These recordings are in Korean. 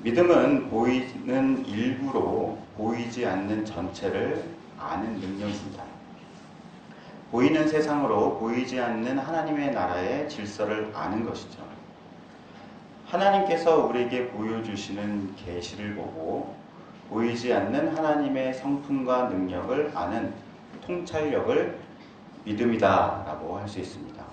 믿음은 보이는 일부로 보이지 않는 전체를 아는 능력입니다. 보이는 세상으로 보이지 않는 하나님의 나라의 질서를 아는 것이죠. 하나님께서 우리에게 보여주시는 계시를 보고 보이지 않는 하나님의 성품과 능력을 아는 통찰력을 믿음이다 라고 할 수 있습니다.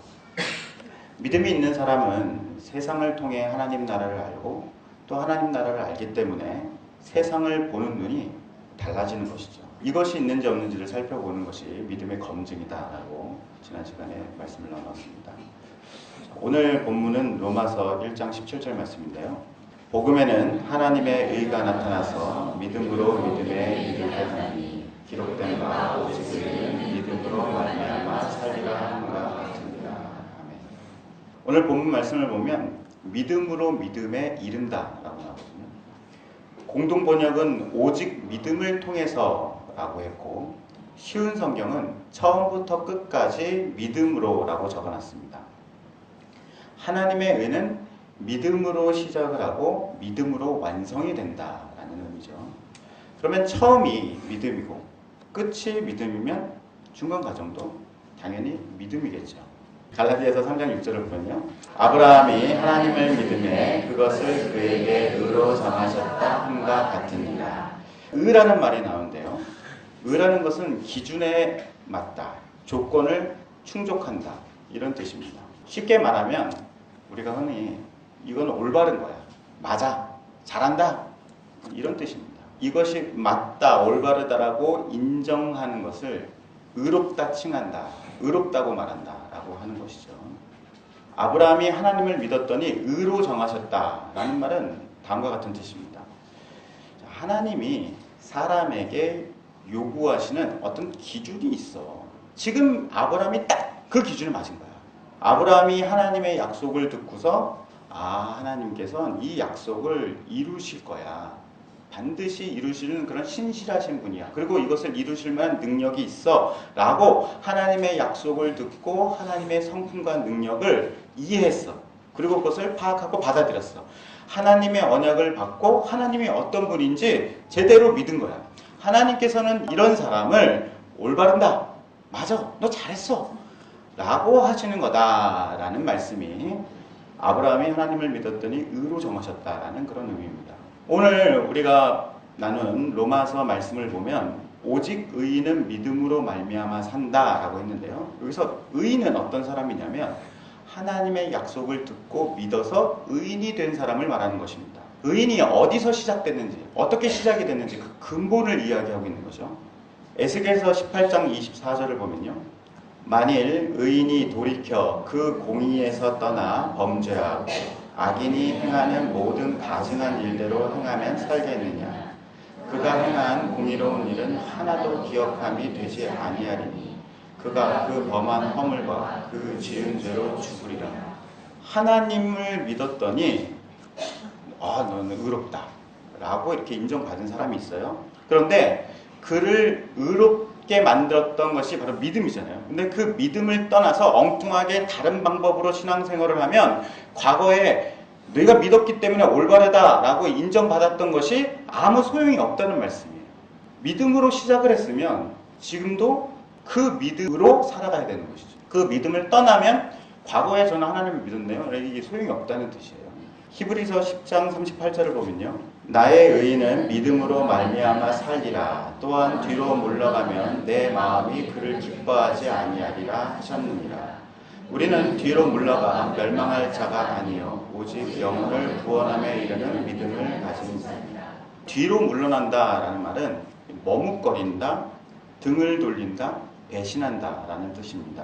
믿음이 있는 사람은 세상을 통해 하나님 나라를 알고 또 하나님 나라를 알기 때문에 세상을 보는 눈이 달라지는 것이죠. 이것이 있는지 없는지를 살펴보는 것이 믿음의 검증이다 라고 지난 시간에 말씀을 나눴습니다. 오늘 본문은 로마서 1장 17절 말씀인데요. 복음에는 하나님의 의가 나타나서 믿음으로 믿음에 이르게 하나니 기록된 바 오직 의인은 믿음으로 말미암아 살리라 함과 같으니라. 아멘. 오늘 본문 말씀을 보면 믿음으로 믿음에 이른다 라고 나오거든요. 공동 번역은 오직 믿음을 통해서 라고 했고 쉬운 성경은 처음부터 끝까지 믿음으로 라고 적어놨습니다. 하나님의 의는 믿음으로 시작을 하고 믿음으로 완성이 된다라는 의미죠. 그러면 처음이 믿음이고 끝이 믿음이면 중간 과정도 당연히 믿음이겠죠. 갈라디아서 3장 6절을 보면요. 아브라함이 하나님을 믿음에 그것을 그에게 의로 정하셨다 함과 같으니라. 의라는 말이 나오는데요. 의라는 것은 기준에 맞다, 조건을 충족한다 이런 뜻입니다. 쉽게 말하면 우리가 흔히 이건 올바른 거야, 맞아, 잘한다 이런 뜻입니다. 이것이 맞다, 올바르다라고 인정하는 것을 의롭다 칭한다, 의롭다고 말한다 라고 하는 것이죠. 아브라함이 하나님을 믿었더니 의로 정하셨다라는 말은 다음과 같은 뜻입니다. 하나님이 사람에게 요구하시는 어떤 기준이 있어. 지금 아브라함이 딱 그 기준에 맞은 거야. 아브라함이 하나님의 약속을 듣고서 하나님께서는 이 약속을 이루실 거야. 반드시 이루시는 그런 신실하신 분이야. 그리고 이것을 이루실 만한 능력이 있어 라고 하나님의 약속을 듣고 하나님의 성품과 능력을 이해했어. 그리고 그것을 파악하고 받아들였어. 하나님의 언약을 받고 하나님이 어떤 분인지 제대로 믿은 거야. 하나님께서는 이런 사람을 올바른다, 맞아, 너 잘했어 라고 하시는 거다라는 말씀이 아브라함이 하나님을 믿었더니 의로 정하셨다라는 그런 의미입니다. 오늘 우리가 나눈 로마서 말씀을 보면 오직 의인은 믿음으로 말미암아 산다라고 했는데요. 여기서 의인은 어떤 사람이냐면 하나님의 약속을 듣고 믿어서 의인이 된 사람을 말하는 것입니다. 의인이 어디서 시작됐는지, 어떻게 시작이 됐는지 그 근본을 이야기하고 있는 거죠. 에스겔서 18장 24절을 보면요. 만일 의인이 돌이켜 그 공의에서 떠나 범죄하고 악인이 행하는 모든 가증한 일대로 행하면 살겠느냐. 그가 행한 공의로운 일은 하나도 기억함이 되지 아니하리니 그가 그 범한 허물과 그 지은 죄로 죽으리라. 하나님을 믿었더니 너는 의롭다 라고 이렇게 인정받은 사람이 있어요. 그런데 그를 의롭게 만들었던 것이 바로 믿음이잖아요. 근데 그 믿음을 떠나서 엉뚱하게 다른 방법으로 신앙생활을 하면 과거에 내가 믿었기 때문에 올바르다 라고 인정받았던 것이 아무 소용이 없다는 말씀이에요. 믿음으로 시작을 했으면 지금도 그 믿음으로 살아가야 되는 것이죠. 그 믿음을 떠나면 과거에 저는 하나님을 믿었네요, 이게 소용이 없다는 뜻이에요. 히브리서 10장 38절을 보면요. 나의 의인은 믿음으로 말미암아 살리라. 또한 뒤로 물러가면 내 마음이 그를 기뻐하지 아니하리라 하셨느니라. 우리는 뒤로 물러가 멸망할 자가 아니요 오직 영혼을 구원함에 이르는 믿음을 가진 자입니다. 뒤로 물러난다라는 말은 머뭇거린다, 등을 돌린다, 배신한다 라는 뜻입니다.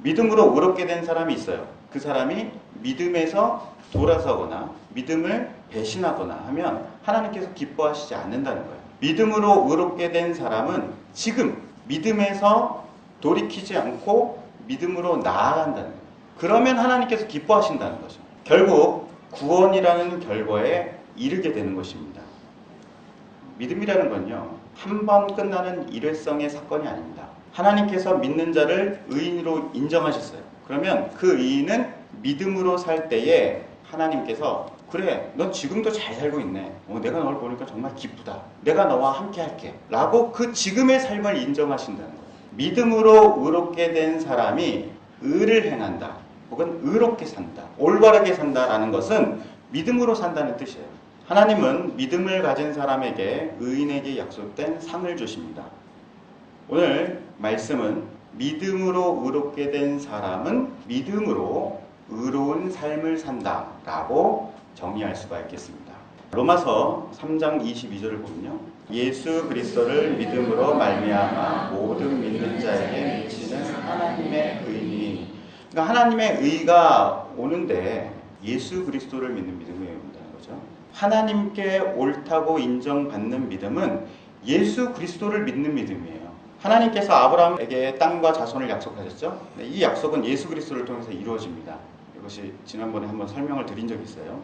믿음으로 의롭게 된 사람이 있어요. 그 사람이 믿음에서 돌아서거나 믿음을 배신하거나 하면 하나님께서 기뻐하시지 않는다는 거예요. 믿음으로 의롭게 된 사람은 지금 믿음에서 돌이키지 않고 믿음으로 나아간다는 거예요. 그러면 하나님께서 기뻐하신다는 거죠. 결국 구원이라는 결과에 이르게 되는 것입니다. 믿음이라는 건요, 한 번 끝나는 일회성의 사건이 아닙니다. 하나님께서 믿는 자를 의인으로 인정하셨어요. 그러면 그 의인은 믿음으로 살 때에 하나님께서 그래, 넌 지금도 잘 살고 있네. 내가 널 보니까 정말 기쁘다. 내가 너와 함께 할게. 라고 그 지금의 삶을 인정하신다는 거예요. 믿음으로 의롭게 된 사람이 의를 행한다. 혹은 의롭게 산다. 올바르게 산다라는 것은 믿음으로 산다는 뜻이에요. 하나님은 믿음을 가진 사람에게 의인에게 약속된 상을 주십니다. 오늘 말씀은 믿음으로 의롭게 된 사람은 믿음으로 의로운 삶을 산다 라고 정리할 수가 있겠습니다. 로마서 3장 22절을 보면요, 예수 그리스도를 믿음으로 말미암아 모든 믿는 자에게 미치는 하나님의 의니, 그러니까 하나님의 의가 오는데 예수 그리스도를 믿는 믿음이 온다는 거죠. 하나님께 옳다고 인정받는 믿음은 예수 그리스도를 믿는 믿음이에요. 하나님께서 아브라함에게 땅과 자손을 약속하셨죠. 이 약속은 예수 그리스도를 통해서 이루어집니다. 이것이 지난번에 한번 설명을 드린 적이 있어요.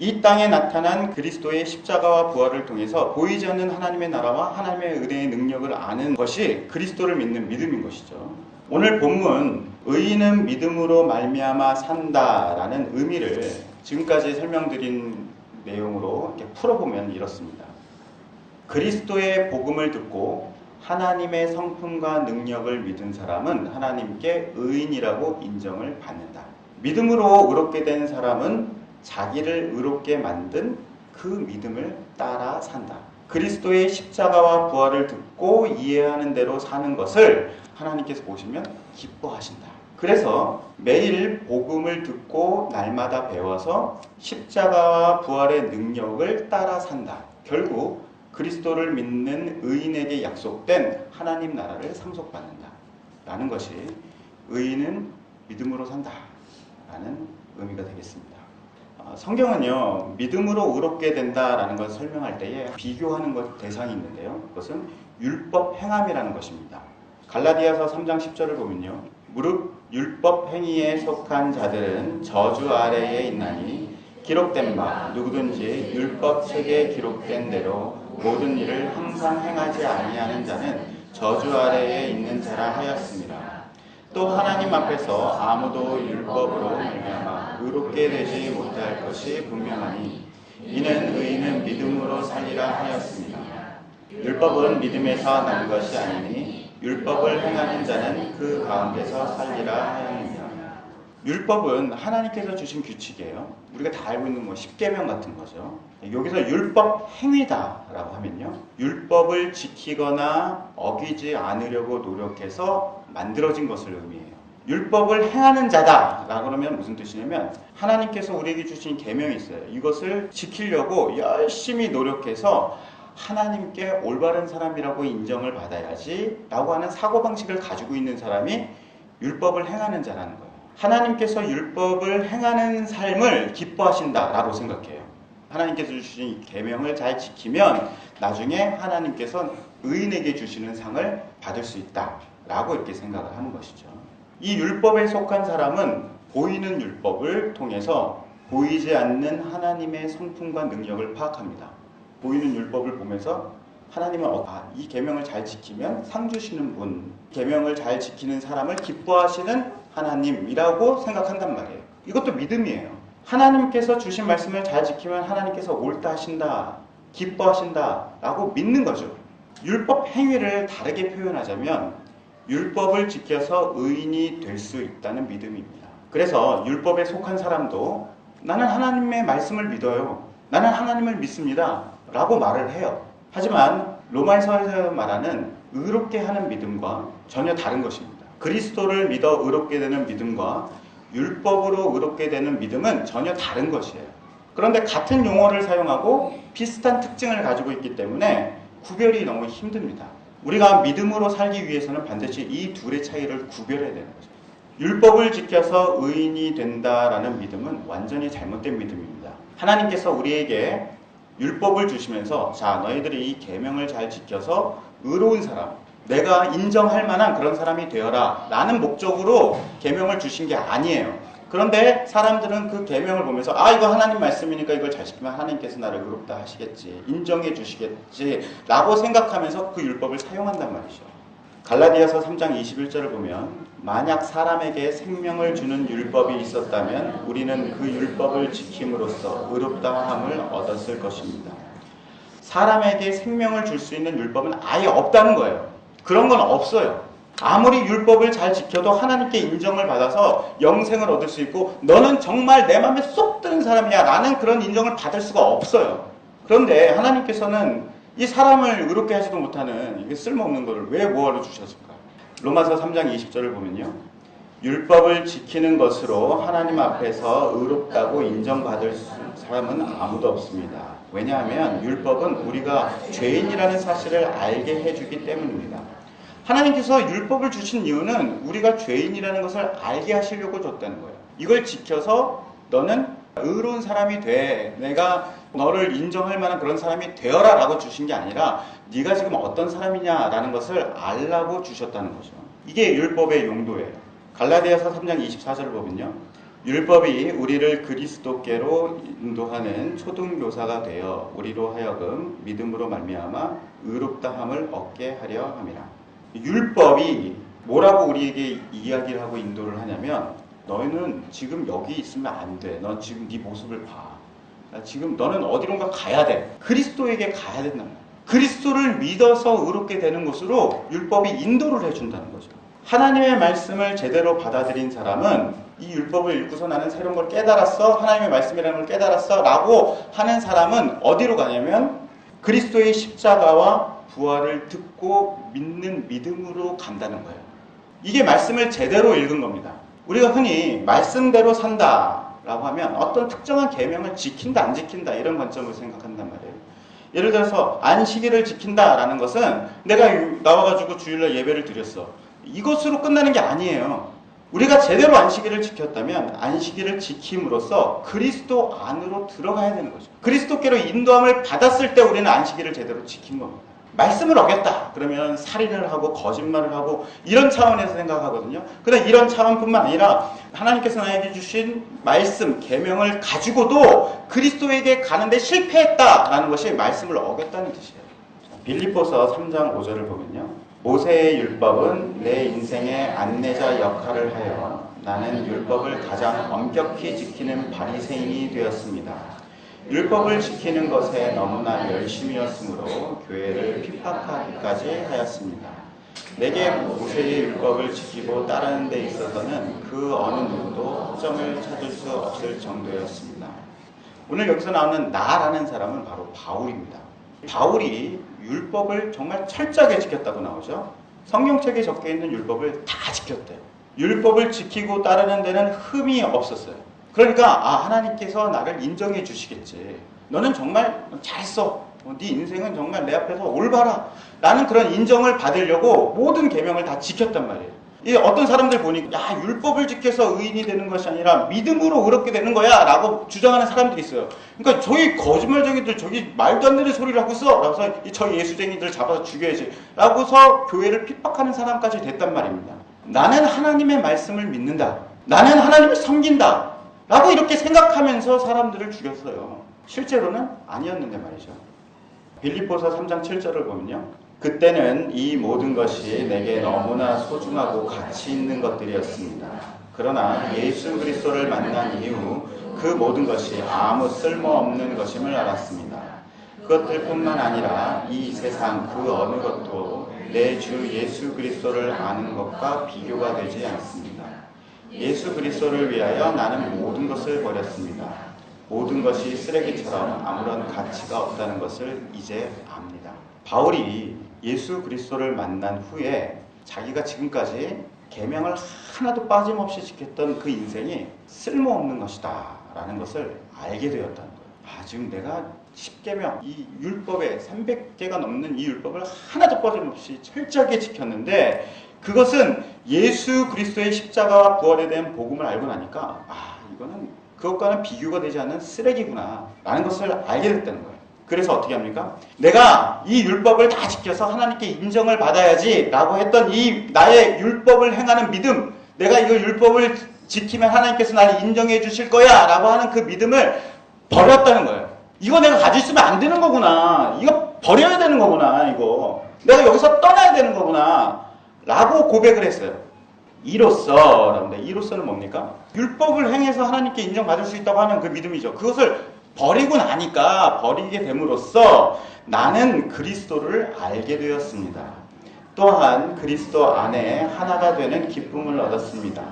이 땅에 나타난 그리스도의 십자가와 부활을 통해서 보이지 않는 하나님의 나라와 하나님의 은혜의 능력을 아는 것이 그리스도를 믿는 믿음인 것이죠. 오늘 본문 의인은 믿음으로 말미암아 산다라는 의미를 지금까지 설명드린 내용으로 이렇게 풀어보면 이렇습니다. 그리스도의 복음을 듣고 하나님의 성품과 능력을 믿은 사람은 하나님께 의인이라고 인정을 받는다. 믿음으로 의롭게 된 사람은 자기를 의롭게 만든 그 믿음을 따라 산다. 그리스도의 십자가와 부활을 듣고 이해하는 대로 사는 것을 하나님께서 보시면 기뻐하신다. 그래서 매일 복음을 듣고 날마다 배워서 십자가와 부활의 능력을 따라 산다. 결국 그리스도를 믿는 의인에게 약속된 하나님 나라를 상속받는다 라는 것이 의인은 믿음으로 산다 라는 의미가 되겠습니다. 성경은요, 믿음으로 의롭게 된다라는 것을 설명할 때에 비교하는 것 대상이 있는데요, 그것은 율법 행함이라는 것입니다. 갈라디아서 3장 10절을 보면요, 무릇 율법 행위에 속한 자들은 저주 아래에 있나니 기록된 바 누구든지 율법 책에 기록된 대로 모든 일을 항상 행하지 아니하는 자는 저주 아래에 있는 자라 하였습니다. 또 하나님 앞에서 아무도 율법으로 말미암아 의롭게 되지 못할 것이 분명하니 이는 의인은 믿음으로 살리라 하였습니다. 율법은 믿음에서 난 것이 아니니 율법을 행하는 자는 그 가운데서 살리라 하였느니라. 율법은 하나님께서 주신 규칙이에요. 우리가 다 알고 있는 십계명 같은 거죠. 여기서 율법 행위다라고 하면요, 율법을 지키거나 어기지 않으려고 노력해서 만들어진 것을 의미해요. 율법을 행하는 자다라고 그러면 무슨 뜻이냐면 하나님께서 우리에게 주신 계명이 있어요. 이것을 지키려고 열심히 노력해서 하나님께 올바른 사람이라고 인정을 받아야지 라고 하는 사고방식을 가지고 있는 사람이 율법을 행하는 자라는 거예요. 하나님께서 율법을 행하는 삶을 기뻐하신다라고 생각해요. 하나님께서 주신 계명을 잘 지키면 나중에 하나님께서 의인에게 주시는 상을 받을 수 있다라고 이렇게 생각을 하는 것이죠. 이 율법에 속한 사람은 보이는 율법을 통해서 보이지 않는 하나님의 성품과 능력을 파악합니다. 보이는 율법을 보면서 하나님은 이 계명을 잘 지키면 상 주시는 분, 계명을 잘 지키는 사람을 기뻐하시는 하나님이라고 생각한단 말이에요. 이것도 믿음이에요. 하나님께서 주신 말씀을 잘 지키면 하나님께서 옳다 하신다, 기뻐하신다 라고 믿는 거죠. 율법 행위를 다르게 표현하자면 율법을 지켜서 의인이 될 수 있다는 믿음입니다. 그래서 율법에 속한 사람도 나는 하나님의 말씀을 믿어요, 나는 하나님을 믿습니다 라고 말을 해요. 하지만 로마서에서 말하는 의롭게 하는 믿음과 전혀 다른 것입니다. 그리스도를 믿어 의롭게 되는 믿음과 율법으로 의롭게 되는 믿음은 전혀 다른 것이에요. 그런데 같은 용어를 사용하고 비슷한 특징을 가지고 있기 때문에 구별이 너무 힘듭니다. 우리가 믿음으로 살기 위해서는 반드시 이 둘의 차이를 구별해야 되는 거죠. 율법을 지켜서 의인이 된다라는 믿음은 완전히 잘못된 믿음입니다. 하나님께서 우리에게 율법을 주시면서 자, 너희들이 이 계명을 잘 지켜서 의로운 사람, 내가 인정할 만한 그런 사람이 되어라 라는 목적으로 계명을 주신 게 아니에요. 그런데 사람들은 그 계명을 보면서 이거 하나님 말씀이니까 이걸 잘 지키면 하나님께서 나를 의롭다 하시겠지, 인정해 주시겠지 라고 생각하면서 그 율법을 사용한단 말이죠. 갈라디아서 3장 21절을 보면 만약 사람에게 생명을 주는 율법이 있었다면 우리는 그 율법을 지킴으로써 의롭다함을 얻었을 것입니다. 사람에게 생명을 줄 수 있는 율법은 아예 없다는 거예요. 그런 건 없어요. 아무리 율법을 잘 지켜도 하나님께 인정을 받아서 영생을 얻을 수 있고 너는 정말 내 마음에 쏙 드는 사람이야 라는 그런 인정을 받을 수가 없어요. 그런데 하나님께서는 이 사람을 의롭게 하지도 못하는 이게 쓸모없는 것을 왜 뭐하러 주셨을까? 로마서 3장 20절을 보면요. 율법을 지키는 것으로 하나님 앞에서 의롭다고 인정받을 사람은 아무도 없습니다. 왜냐하면 율법은 우리가 죄인이라는 사실을 알게 해주기 때문입니다. 하나님께서 율법을 주신 이유는 우리가 죄인이라는 것을 알게 하시려고 줬다는 거예요. 이걸 지켜서 너는 의로운 사람이 돼. 내가 너를 인정할 만한 그런 사람이 되어라 라고 주신 게 아니라 네가 지금 어떤 사람이냐라는 것을 알라고 주셨다는 거죠. 이게 율법의 용도예요. 갈라디아서 3장 24절을 보면요. 율법이 우리를 그리스도께로 인도하는 초등교사가 되어 우리로 하여금 믿음으로 말미암아 의롭다함을 얻게 하려 함이라. 율법이 뭐라고 우리에게 이야기를 하고 인도를 하냐면 너희는 지금 여기 있으면 안 돼. 넌 지금 네 모습을 봐. 지금 너는 어디론가 가야 돼. 그리스도에게 가야 된단 말이야. 그리스도를 믿어서 의롭게 되는 곳으로 율법이 인도를 해준다는 거죠. 하나님의 말씀을 제대로 받아들인 사람은 이 율법을 읽고서 나는 새로운 걸 깨달았어. 하나님의 말씀이라는 걸 깨달았어. 라고 하는 사람은 어디로 가냐면 그리스도의 십자가와 부활을 듣고 믿는 믿음으로 간다는 거예요. 이게 말씀을 제대로 읽은 겁니다. 우리가 흔히 말씀대로 산다라고 하면 어떤 특정한 계명을 지킨다 안 지킨다 이런 관점으로 생각한단 말이에요. 예를 들어서 안식일을 지킨다라는 것은 내가 나와가지고 주일날 예배를 드렸어. 이것으로 끝나는 게 아니에요. 우리가 제대로 안식일을 지켰다면 안식일을 지킴으로써 그리스도 안으로 들어가야 되는 거죠. 그리스도께로 인도함을 받았을 때 우리는 안식일을 제대로 지킨 겁니다. 말씀을 어겼다 그러면 살인을 하고 거짓말을 하고 이런 차원에서 생각하거든요. 그런데 이런 차원뿐만 아니라 하나님께서 나에게 주신 말씀, 계명을 가지고도 그리스도에게 가는데 실패했다라는 것이 말씀을 어겼다는 뜻이에요. 빌립보서 3장 5절을 보면요. 모세의 율법은 내 인생의 안내자 역할을 하여 나는 율법을 가장 엄격히 지키는 바리새인이 되었습니다. 율법을 지키는 것에 너무나 열심이었으므로 교회를 핍박하기까지 하였습니다. 내게 모세의 율법을 지키고 따르는 데 있어서는 그 어느 누구도 허점을 찾을 수 없을 정도였습니다. 오늘 여기서 나오는 나라는 사람은 바로 바울입니다. 바울이 율법을 정말 철저하게 지켰다고 나오죠. 성경책에 적혀있는 율법을 다 지켰대요. 율법을 지키고 따르는 데는 흠이 없었어요. 그러니까 하나님께서 나를 인정해 주시겠지. 너는 정말 잘했어. 네 인생은 정말 내 앞에서 올바라. 라는 그런 인정을 받으려고 모든 계명을 다 지켰단 말이에요. 이 어떤 사람들 보니까 율법을 지켜서 의인이 되는 것이 아니라 믿음으로 의롭게 되는 거야 라고 주장하는 사람들이 있어요. 그러니까 저희 거짓말쟁이들 저기 말도 안 되는 소리를 하고 있어 라고서 저 예수쟁이들 잡아서 죽여야지 라고서 교회를 핍박하는 사람까지 됐단 말입니다. 나는 하나님의 말씀을 믿는다. 나는 하나님을 섬긴다. 라고 이렇게 생각하면서 사람들을 죽였어요. 실제로는 아니었는데 말이죠. 빌립보서 3장 7절을 보면요. 그때는 이 모든 것이 내게 너무나 소중하고 가치 있는 것들이었습니다. 그러나 예수 그리스도를 만난 이후 그 모든 것이 아무 쓸모없는 것임을 알았습니다. 그것들뿐만 아니라 이 세상 그 어느 것도 내 주 예수 그리스도를 아는 것과 비교가 되지 않습니다. 예수 그리스도를 위하여 나는 모든 것을 버렸습니다. 모든 것이 쓰레기처럼 아무런 가치가 없다는 것을 이제 압니다. 바울이 예수 그리스도를 만난 후에 자기가 지금까지 계명을 하나도 빠짐없이 지켰던 그 인생이 쓸모없는 것이다 라는 것을 알게 되었다는 거예요. 지금 내가 10계명, 이 율법에 300개가 넘는 이 율법을 하나도 빠짐없이 철저하게 지켰는데 그것은 예수 그리스도의 십자가와 부활에 대한 복음을 알고 나니까 이거는 그것과는 비교가 되지 않는 쓰레기구나 라는 것을 알게 됐다는 거예요. 그래서 어떻게 합니까? 내가 이 율법을 다 지켜서 하나님께 인정을 받아야지 라고 했던 이 나의 율법을 행하는 믿음, 내가 이거 율법을 지키면 하나님께서 나를 인정해 주실 거야 라고 하는 그 믿음을 버렸다는 거예요. 이거 내가 가지고 있으면 안 되는 거구나. 이거 버려야 되는 거구나. 이거 내가 여기서 떠나야 되는 거구나 라고 고백을 했어요. 이로써, 여러분들, 이로써는 뭡니까? 율법을 행해서 하나님께 인정받을 수 있다고 하는 그 믿음이죠. 그것을 버리고 나니까, 버리게 됨으로써 나는 그리스도를 알게 되었습니다. 또한 그리스도 안에 하나가 되는 기쁨을 얻었습니다.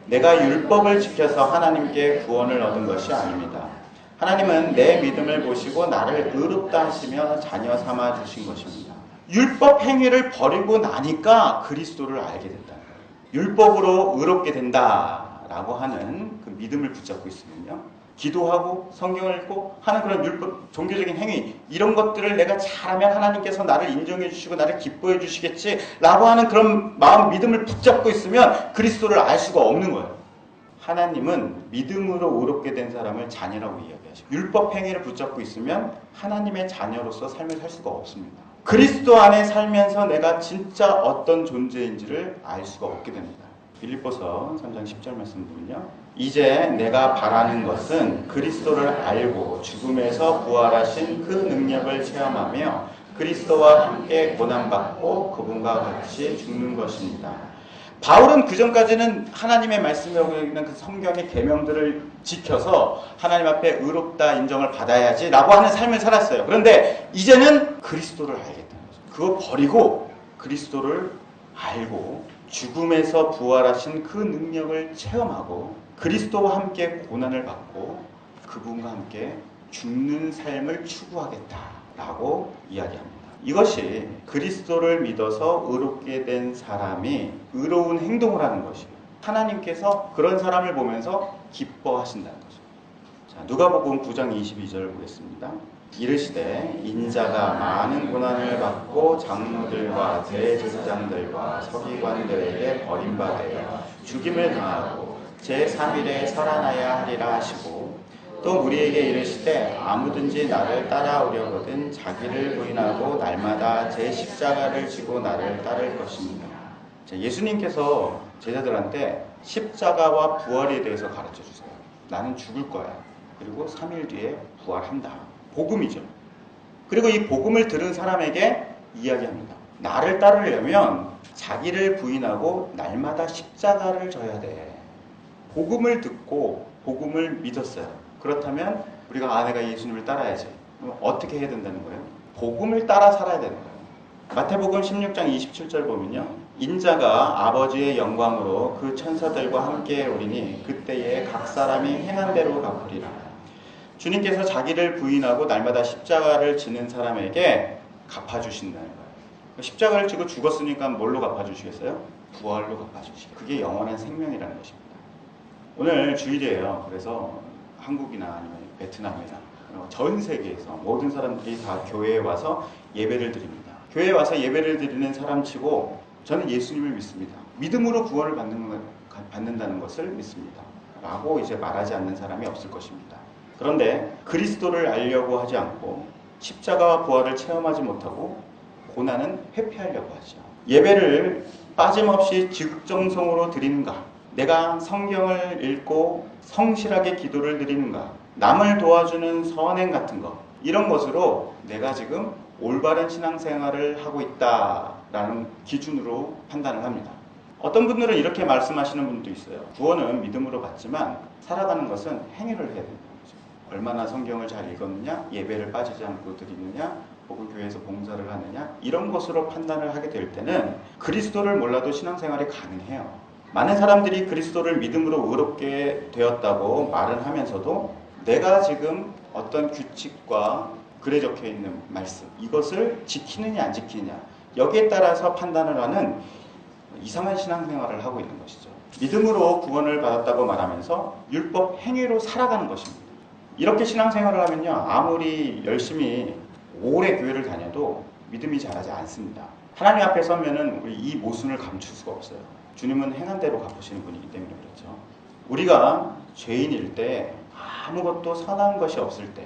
내가 율법을 지켜서 하나님께 구원을 얻은 것이 아닙니다. 하나님은 내 믿음을 보시고 나를 의롭다 하시며 자녀 삼아 주신 것입니다. 율법 행위를 버리고 나니까 그리스도를 알게 된다는 거예요. 율법으로 의롭게 된다라고 하는 그 믿음을 붙잡고 있으면요, 기도하고 성경을 읽고 하는 그런 율법, 종교적인 행위, 이런 것들을 내가 잘하면 하나님께서 나를 인정해 주시고 나를 기뻐해 주시겠지라고 하는 그런 마음, 믿음을 붙잡고 있으면 그리스도를 알 수가 없는 거예요. 하나님은 믿음으로 의롭게 된 사람을 자녀라고 이야기하시고, 율법 행위를 붙잡고 있으면 하나님의 자녀로서 삶을 살 수가 없습니다. 그리스도 안에 살면서 내가 진짜 어떤 존재인지를 알 수가 없게 됩니다. 빌립보서 3장 10절 말씀 보면요, 이제 내가 바라는 것은 그리스도를 알고 죽음에서 부활하신 그 능력을 체험하며 그리스도와 함께 고난받고 그분과 같이 죽는 것입니다. 바울은 그전까지는 하나님의 말씀하고 있는 그 성경의 계명들을 지켜서 하나님 앞에 의롭다 인정을 받아야지 라고 하는 삶을 살았어요. 그런데 이제는 그리스도를 알겠다는 거죠. 그거 버리고 그리스도를 알고 죽음에서 부활하신 그 능력을 체험하고 그리스도와 함께 고난을 받고 그분과 함께 죽는 삶을 추구하겠다라고 이야기합니다. 이것이 그리스도를 믿어서 의롭게 된 사람이 의로운 행동을 하는 것이에요. 하나님께서 그런 사람을 보면서 기뻐하신다는 거죠. 자, 누가복음 9장 22절 보겠습니다. 이르시되 인자가 많은 고난을 받고 장로들과 대제사장들과 서기관들에게 버림받아 죽임을 당하고 제3일에 살아나야 하리라 하시고, 또 우리에게 이르시되 아무든지 나를 따라오려거든 자기를 부인하고 날마다 제 십자가를 지고 나를 따를 것입니다. 예수님께서 제자들한테 십자가와 부활에 대해서 가르쳐 주세요. 나는 죽을 거야. 그리고 3일 뒤에 부활한다. 복음이죠. 그리고 이 복음을 들은 사람에게 이야기합니다. 나를 따르려면 자기를 부인하고 날마다 십자가를 져야 돼. 복음을 듣고 복음을 믿었어요. 그렇다면 우리가 내가 예수님을 따라야지. 그럼 어떻게 해야 된다는 거예요? 복음을 따라 살아야 되는 거예요. 마태복음 16장 27절 보면요, 인자가 아버지의 영광으로 그 천사들과 함께 오리니 그때에 각 사람이 행한 대로 갚으리라. 주님께서 자기를 부인하고 날마다 십자가를 지는 사람에게 갚아주신다는 거예요. 십자가를 지고 죽었으니까 뭘로 갚아주시겠어요? 부활로 갚아주시겠어요. 그게 영원한 생명이라는 것입니다. 오늘 주일이에요. 그래서 한국이나 아니면 베트남이나 전 세계에서 모든 사람들이 다 교회에 와서 예배를 드립니다. 교회에 와서 예배를 드리는 사람치고 저는 예수님을 믿습니다. 믿음으로 구원을 받는다는 것을 믿습니다. 라고 이제 말하지 않는 사람이 없을 것입니다. 그런데 그리스도를 알려고 하지 않고 십자가와 부활을 체험하지 못하고 고난은 회피하려고 하죠. 예배를 빠짐없이 직정성으로 드리는가? 내가 성경을 읽고 성실하게 기도를 드리는가? 남을 도와주는 선행 같은 것, 이런 것으로 내가 지금 올바른 신앙생활을 하고 있다라는 기준으로 판단을 합니다. 어떤 분들은 이렇게 말씀하시는 분도 있어요. 구원은 믿음으로 받지만 살아가는 것은 행위를 해야 된다는 거죠. 얼마나 성경을 잘 읽었느냐, 예배를 빠지지 않고 드리느냐, 혹은 교회에서 봉사를 하느냐, 이런 것으로 판단을 하게 될 때는 그리스도를 몰라도 신앙생활이 가능해요. 많은 사람들이 그리스도를 믿음으로 의롭게 되었다고 말은 하면서도 내가 지금 어떤 규칙과 글에 적혀있는 말씀, 이것을 지키느냐 안 지키느냐, 여기에 따라서 판단을 하는 이상한 신앙생활을 하고 있는 것이죠. 믿음으로 구원을 받았다고 말하면서 율법 행위로 살아가는 것입니다. 이렇게 신앙생활을 하면요, 아무리 열심히 오래 교회를 다녀도 믿음이 자라지 않습니다. 하나님 앞에 서면은 우리 이 모순을 감출 수가 없어요. 주님은 행한 대로 갚으시는 분이기 때문에 그렇죠. 우리가 죄인일 때, 아무것도 선한 것이 없을 때,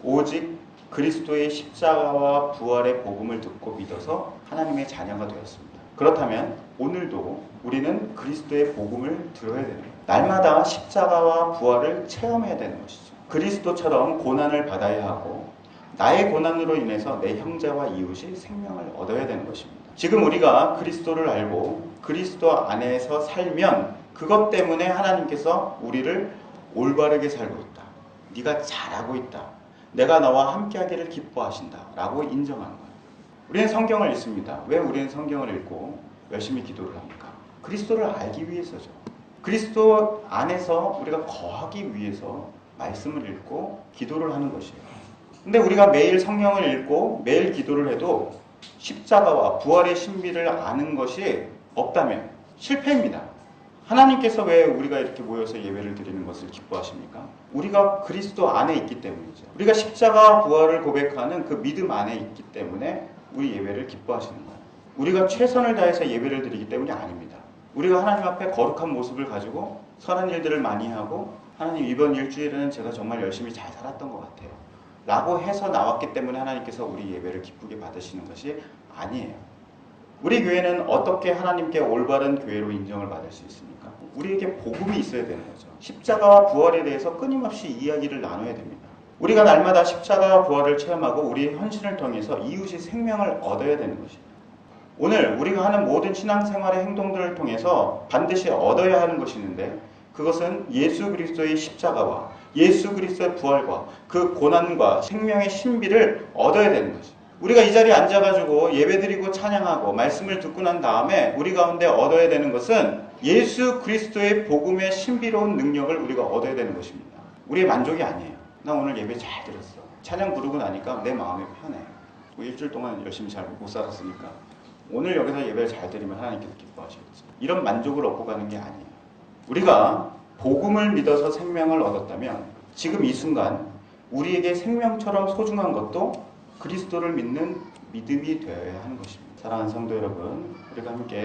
오직 그리스도의 십자가와 부활의 복음을 듣고 믿어서 하나님의 자녀가 되었습니다. 그렇다면 오늘도 우리는 그리스도의 복음을 들어야 되는 거예요. 날마다 십자가와 부활을 체험해야 되는 것이죠. 그리스도처럼 고난을 받아야 하고 나의 고난으로 인해서 내 형제와 이웃이 생명을 얻어야 되는 것입니다. 지금 우리가 그리스도를 알고 그리스도 안에서 살면 그것 때문에 하나님께서 우리를 올바르게 살고 있다. 네가 잘하고 있다. 내가 너와 함께하기를 기뻐하신다. 라고 인정하는 거예요. 우리는 성경을 읽습니다. 왜 우리는 성경을 읽고 열심히 기도를 합니까? 그리스도를 알기 위해서죠. 그리스도 안에서 우리가 거하기 위해서 말씀을 읽고 기도를 하는 것이에요. 근데 우리가 매일 성경을 읽고 매일 기도를 해도 십자가와 부활의 신비를 아는 것이 없다면 실패입니다. 하나님께서 왜 우리가 이렇게 모여서 예배를 드리는 것을 기뻐하십니까? 우리가 그리스도 안에 있기 때문이죠. 우리가 십자가 부활을 고백하는 그 믿음 안에 있기 때문에 우리 예배를 기뻐하시는 거예요. 우리가 최선을 다해서 예배를 드리기 때문이 아닙니다. 우리가 하나님 앞에 거룩한 모습을 가지고 선한 일들을 많이 하고 하나님 이번 일주일에는 제가 정말 열심히 잘 살았던 것 같아요. 라고 해서 나왔기 때문에 하나님께서 우리 예배를 기쁘게 받으시는 것이 아니에요. 우리 교회는 어떻게 하나님께 올바른 교회로 인정을 받을 수 있습니까? 우리에게 복음이 있어야 되는 거죠. 십자가와 부활에 대해서 끊임없이 이야기를 나눠야 됩니다. 우리가 날마다 십자가와 부활을 체험하고 우리의 헌신을 통해서 이웃이 생명을 얻어야 되는 것입니다. 오늘 우리가 하는 모든 신앙생활의 행동들을 통해서 반드시 얻어야 하는 것이 있는데 그것은 예수 그리스도의 십자가와 예수 그리스도의 부활과 그 고난과 생명의 신비를 얻어야 되는 것입니다. 우리가 이 자리에 앉아가지고 예배드리고 찬양하고 말씀을 듣고 난 다음에 우리 가운데 얻어야 되는 것은 예수 그리스도의 복음의 신비로운 능력을 우리가 얻어야 되는 것입니다. 우리의 만족이 아니에요. 나 오늘 예배 잘 들었어. 찬양 부르고 나니까 내 마음이 편해. 뭐 일주일 동안 열심히 잘 못 살았으니까 오늘 여기서 예배를 잘 드리면 하나님께서 기뻐하시겠죠. 이런 만족을 얻고 가는 게 아니에요. 우리가 복음을 믿어서 생명을 얻었다면 지금 이 순간 우리에게 생명처럼 소중한 것도 그리스도를 믿는 믿음이 되어야 하는 것입니다. 사랑하는 성도 여러분, 우리가 함께